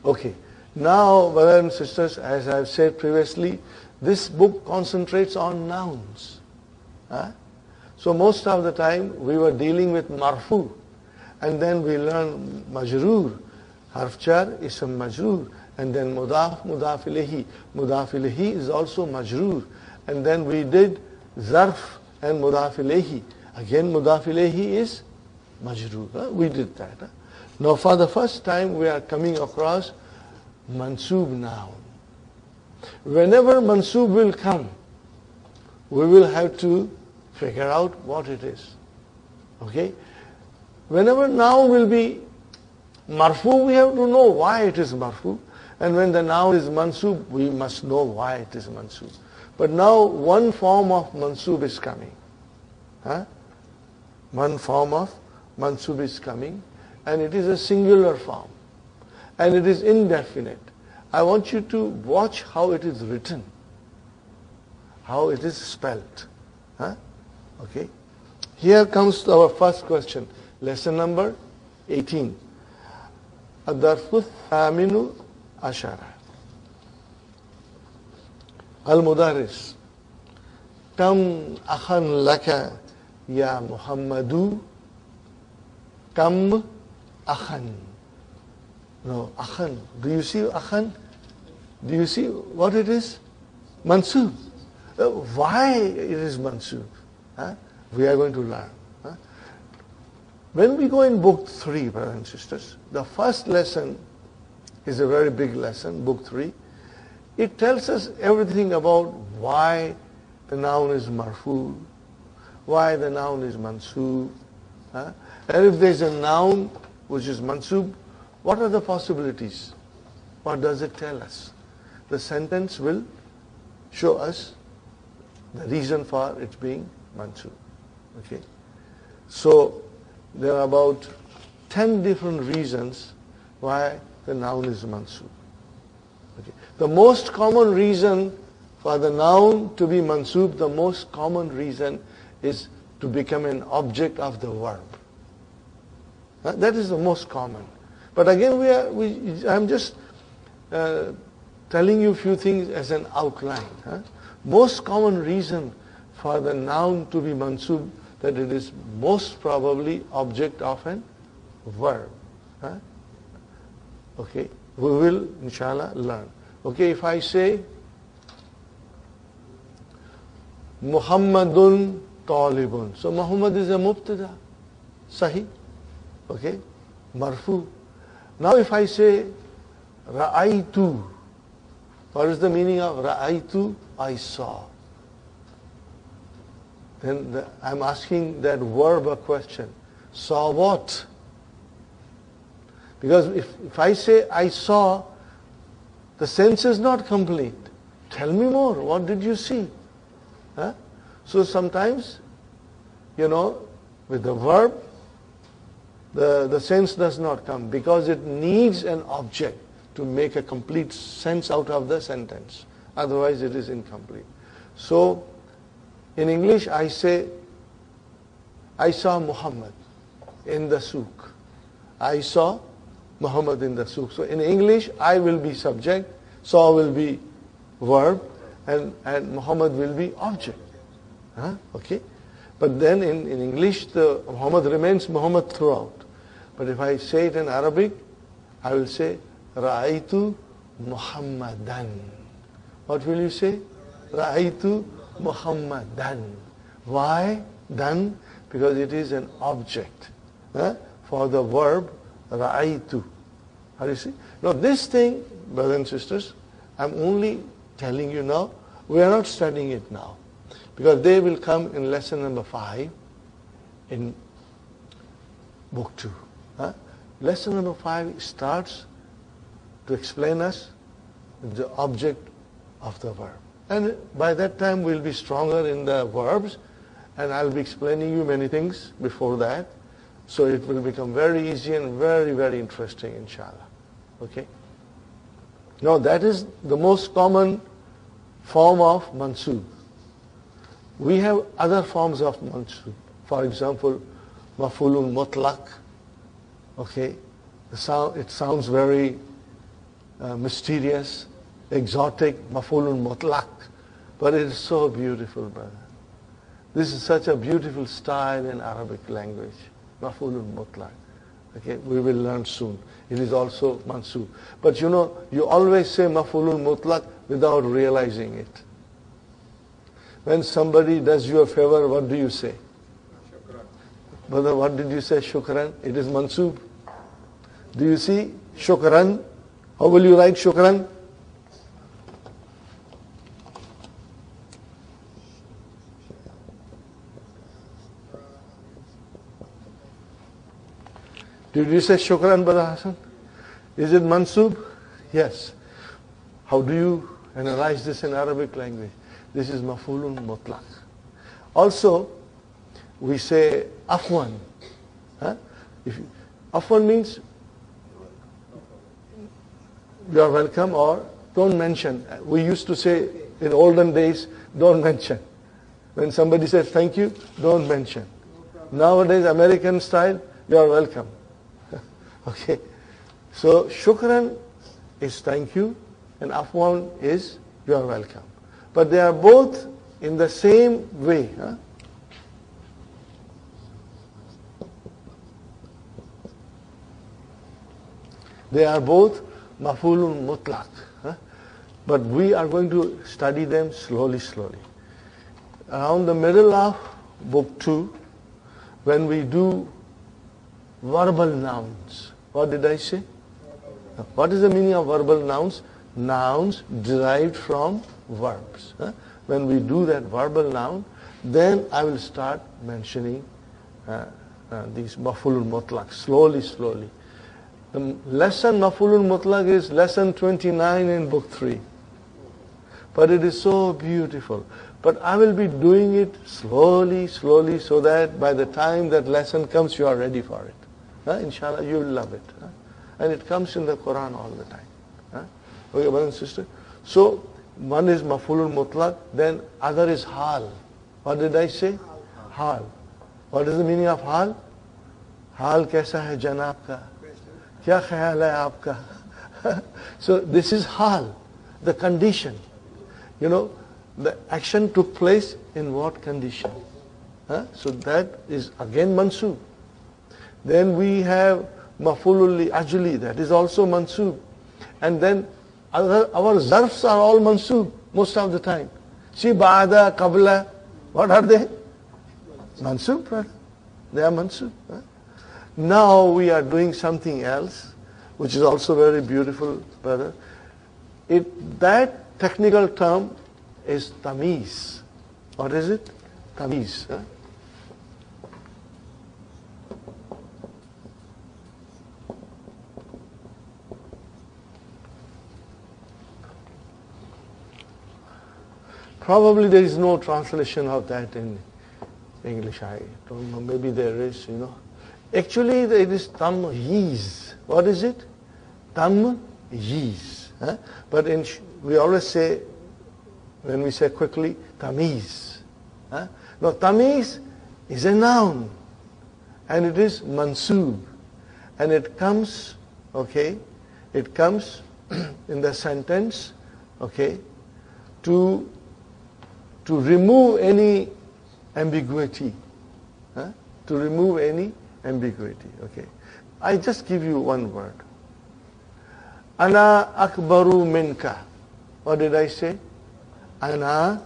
Okay. Now, brothers and sisters, as I've said previously, this book concentrates on nouns. Huh? So most of the time we were dealing with marfu, and then we learned majroor, harf jar, ism majroor, and then mudaf, mudaf ilayhi. Mudaf ilayhi is also majroor. And then we did zarf and mudaf ilayhi. Again, mudaf ilayhi is majroor. We did that. Now, for the first time, we are coming across mansoob noun. Whenever mansoob will come, we will have to figure out what it is. Okay? Whenever noun will be marfu, we have to know why it is marfu. And when the noun is mansoob, we must know why it is mansoob. But now one form of mansoob is coming. Huh? One form of mansoob is coming, and it is a singular form. And it is indefinite. I want you to watch how it is written, how it is spelled. Huh? Okay. Here comes our first question. Lesson number 18. الدرس الثامن عشر. المدرس كم أخا لك يا محمد. كم أخا. No, akhan. Do you see akhan? Do you see what it is? Mansoob. Why it is mansoob? Huh? We are going to learn. Huh? When we go in book 3, brothers and sisters, the first lesson is a very big lesson, book 3. It tells us everything about why the noun is marfu, why the noun is mansoob. Huh? And if there is a noun which is mansoob, what are the possibilities? What does it tell us? The sentence will show us the reason for it being mansoob. Okay? So there are about 10 different reasons why the noun is mansoob. Okay. The most common reason for the noun to be mansoob, the most common reason is to become an object of the verb. That is the most common. But again, I'm just telling you a few things as an outline. Huh? Most common reason for the noun to be mansoob, that it is most probably object of an verb. Huh? Okay, we will inshallah learn. Okay, if I say Muhammadun talibun, so Muhammad is a mubtada, sahih, okay, marfu. Now if I say ra'aytu, what is the meaning of ra'aytu? I saw. Then I'm asking that verb a question. Saw what? Because if I say I saw, the sense is not complete. Tell me more. What did you see? Huh? So sometimes, with the verb, the sense does not come because it needs an object to make a complete sense out of the sentence. Otherwise it is incomplete. So in English I say, I saw Muhammad in the souk. I saw Muhammad in the souk. So in English I will be subject, saw will be verb, and Muhammad will be object. Huh? Okay? But then in English the Muhammad remains Muhammad throughout. But if I say it in Arabic, I will say Ra'aytu Muhammadan. What will you say? Ra'aytu Muhammadan. Why? Dan? Because it is an object for the verb Ra'aytu. How do you see? Now this thing, brothers and sisters, I'm only telling you now. We are not studying it now. Because they will come in lesson number 5 in book 2. Lesson number 5 starts to explain us the object of the verb. And by that time we'll be stronger in the verbs, and I'll be explaining you many things before that. So it will become very easy and very, very interesting, inshallah. Okay? Now that is the most common form of mansoob. We have other forms of mansoob. For example, maf'ulun mutlaq. Okay, it sounds very mysterious, exotic, maf'ulun mutlaq. But it is so beautiful, brother. This is such a beautiful style in Arabic language. Maf'ulun mutlaq. Okay, we will learn soon. It is also mansub. But you know, you always say maf'ulun mutlaq without realizing it. When somebody does you a favor, what do you say? Shukran. Brother, what did you say? Shukran. It is mansub. Do you see? Shukran. How will you write shukran? Did you say shukran, Brother Hassan? Is it mansub? Yes. How do you analyze this in Arabic language? This is maf'ulun mutlaq. Also, we say afwan. Huh? Afwan means you are welcome or don't mention. We used to say in olden days, don't mention. When somebody says thank you, don't mention. Nowadays, American style, you are welcome. Okay. So, shukran is thank you and afwan is you are welcome. But they are both in the same way. Huh? They are both maf'ulun mutlaq. Huh? But we are going to study them slowly. Around the middle of book 2, when we do verbal nouns. What did I say? What is the meaning of verbal nouns? Nouns derived from verbs. Huh? When we do that verbal noun, then I will start mentioning these maf'ulun mutlaq slowly. The lesson maf'ulun mutlaq is lesson 29 in book 3. But it is so beautiful. But I will be doing it slowly, so that by the time that lesson comes, you are ready for it. Inshallah, you will love it. And it comes in the Quran all the time. Okay, brother and sister. So, one is maf'ulun mutlaq, then other is hal. What did I say? Hal. What is the meaning of hal? Hal kaisa hai janab ka? Kya khayal hai aapka? So, this is hal, the condition. You know, the action took place in what condition? So that is again mansub. Then we have maf'ulun li ajli, that is also mansub. And then our zarfs are all mansub most of the time. See, ba'da, qabla, what are they? Mansub, brother. They are mansub. Now we are doing something else, which is also very beautiful, brother. That technical term is tamiz. What is it? Tamiz. Probably there is no translation of that in English. I don't know. Maybe there is, you know. Actually, it is tamyiz. What is it? Tamyiz. But we always say, when we say quickly, tamiz. Now, tamiz is a noun. And it is mansub. And it comes, okay, it comes in the sentence, okay, to remove any ambiguity. To remove any ambiguity, okay. I just give you one word. Ana akbaru minka. What did I say? Ana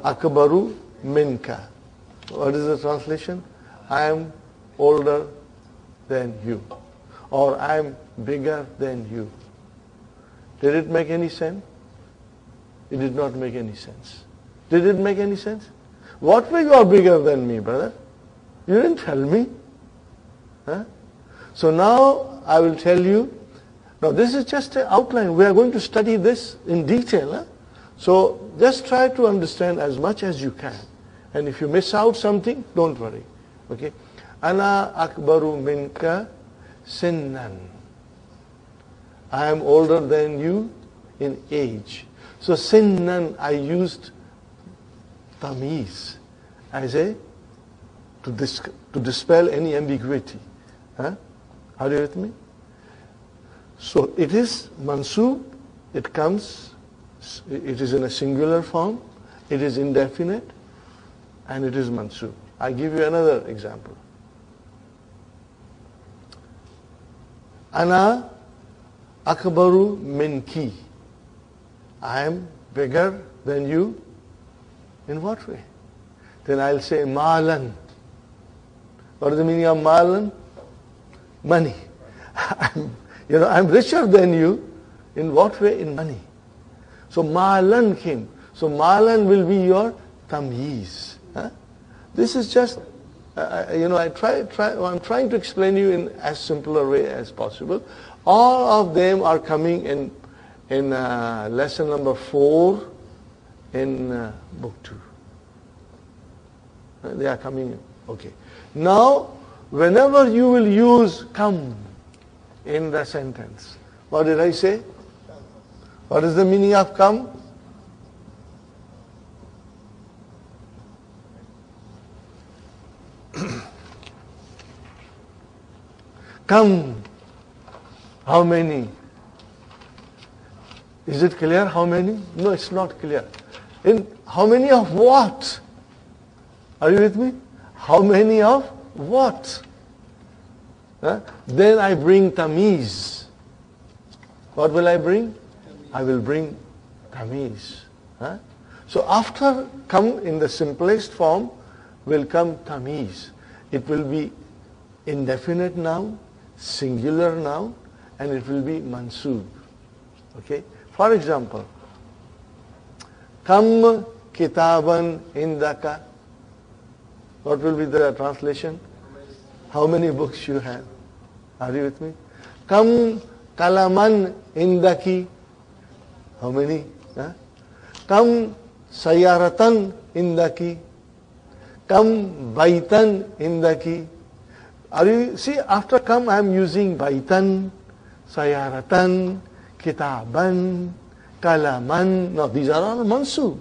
akbaru minka. What is the translation? I am older than you. Or I am bigger than you. Did it make any sense? It did not make any sense. Did it make any sense? What way you are bigger than me, brother? You didn't tell me. So now I will tell you. Now this is just an outline. We are going to study this in detail. So just try to understand as much as you can. And if you miss out something, don't worry. Okay? Ana akbaru minka sinnan. I am older than you in age. So sinnan, I used tamiz as to dispel any ambiguity. Are you with me? So it is mansub it comes, it is in a singular form, it is indefinite, and it is mansub. I give you another example. Ana akbaru minki. I am bigger than you. In what way? Then I'll say malan. What is the meaning of malan? Money. I'm richer than you. In what way? In money. So malan came. So malan will be your tamyiz. This is just, I'm trying to explain you in as simple a way as possible. All of them are coming in lesson number 4 in book 2. They are coming in. Okay. Now, whenever you will use come in the sentence, what did I say? What is the meaning of come? Come. How many? Is it clear how many? No, it's not clear. In how many of what? Are you with me? How many of what? Then I bring tamiz. What will I bring? I will bring tamiz. So after come in the simplest form will come tamiz. It will be indefinite noun, singular noun, and it will be mansub. Okay? For example, Kam kitaban indaka. What will be the translation? How many books you have? Are you with me? Kam kalaman indaki. How many? Kam sayaratan indaki. Kam baitan indaki. See, after come I am using baitan, sayaratan, kitaban, kalaman. Now these are all mansub.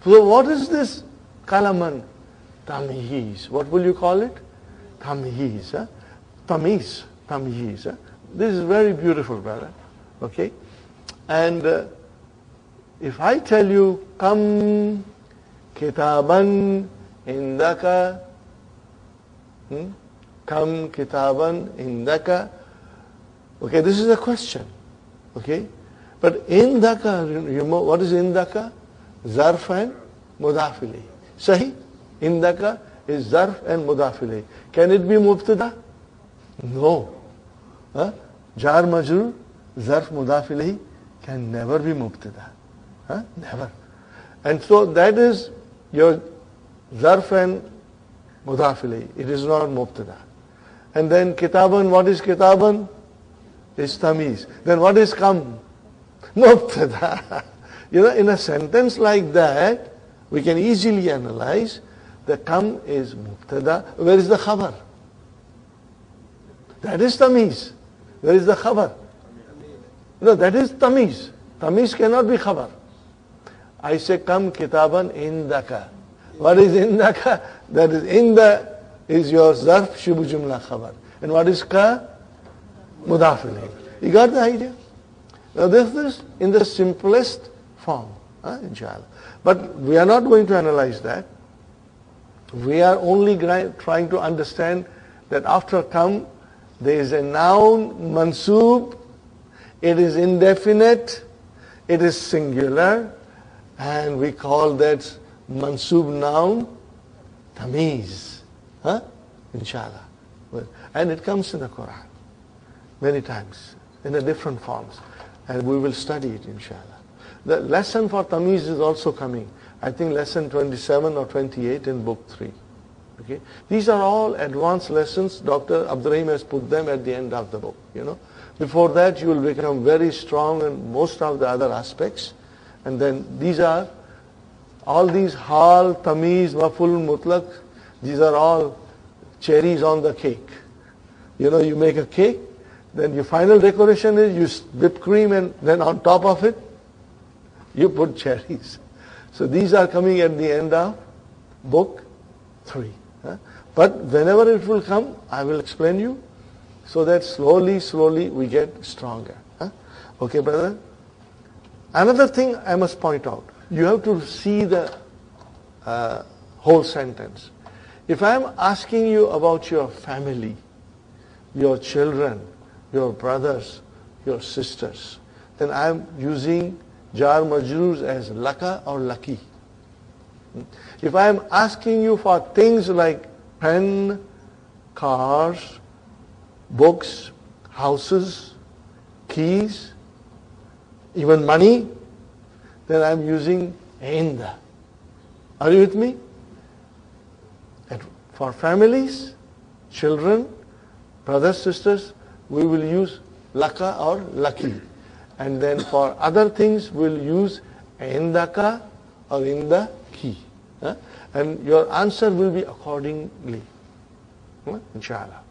So what is this kalaman? Tamyiz. What will you call it? Tamyiz. Tamiz. Tamyiz. This is very beautiful, brother. Okay? And if I tell you, Kam kitaban indaka, Kam kitaban indaka. Okay, this is a question. Okay? But indaka, what is indaka? Zarf and mudaf ilayh. Sahi? Indaka is zarf and mudaf ilayh. Can it be mubtada? No. Jar majrur, zarf mudaf ilayh can never be mubtada. Never. And so that is your zarf and mudaf ilayh. It is not mubtada. And then kitaban, what is kitaban? Is tamiz. Then what is kam? Mubtada. In a sentence like that, we can easily analyze the kam is mubtada. Where is the khabar? That is tamiz. Where is the khabar? No, that is tamiz. Tamiz cannot be khabar. I say kam kitaban indaka. What is indaka? That is inda is your zarf shubu jumla khabar. And what is ka? Mudaf ilayh. You got the idea? Now this is in the simplest form, inshallah. But we are not going to analyze that. We are only trying to understand that after come, there is a noun, mansub, it is indefinite, it is singular, and we call that mansub noun tamiz. Inshallah. And it comes in the Quran many times in the different forms. And we will study it, inshallah. The lesson for tamiz is also coming. I think lesson 27 or 28 in book 3. Okay? These are all advanced lessons. Dr. Abdurrahim has put them at the end of the book. Before that, you will become very strong in most of the other aspects. And then these are, all these hal, tamiz, maful, mutlaq, these are all cherries on the cake. You make a cake, then your final decoration is you whip cream, and then on top of it, you put cherries. So these are coming at the end of book 3. But whenever it will come, I will explain you, so that slowly we get stronger. Okay, brother? Another thing I must point out, you have to see the whole sentence. If I am asking you about your family, your children, your brothers, your sisters, then I am using jar majroors as laka or lucky. If I am asking you for things like pen, cars, books, houses, keys, even money, then I am using inda. Are you with me? And for families, children, brothers, sisters, we will use laka or lucky. And then for other things, we'll use indaka or inda ki. And your answer will be accordingly. Inshallah.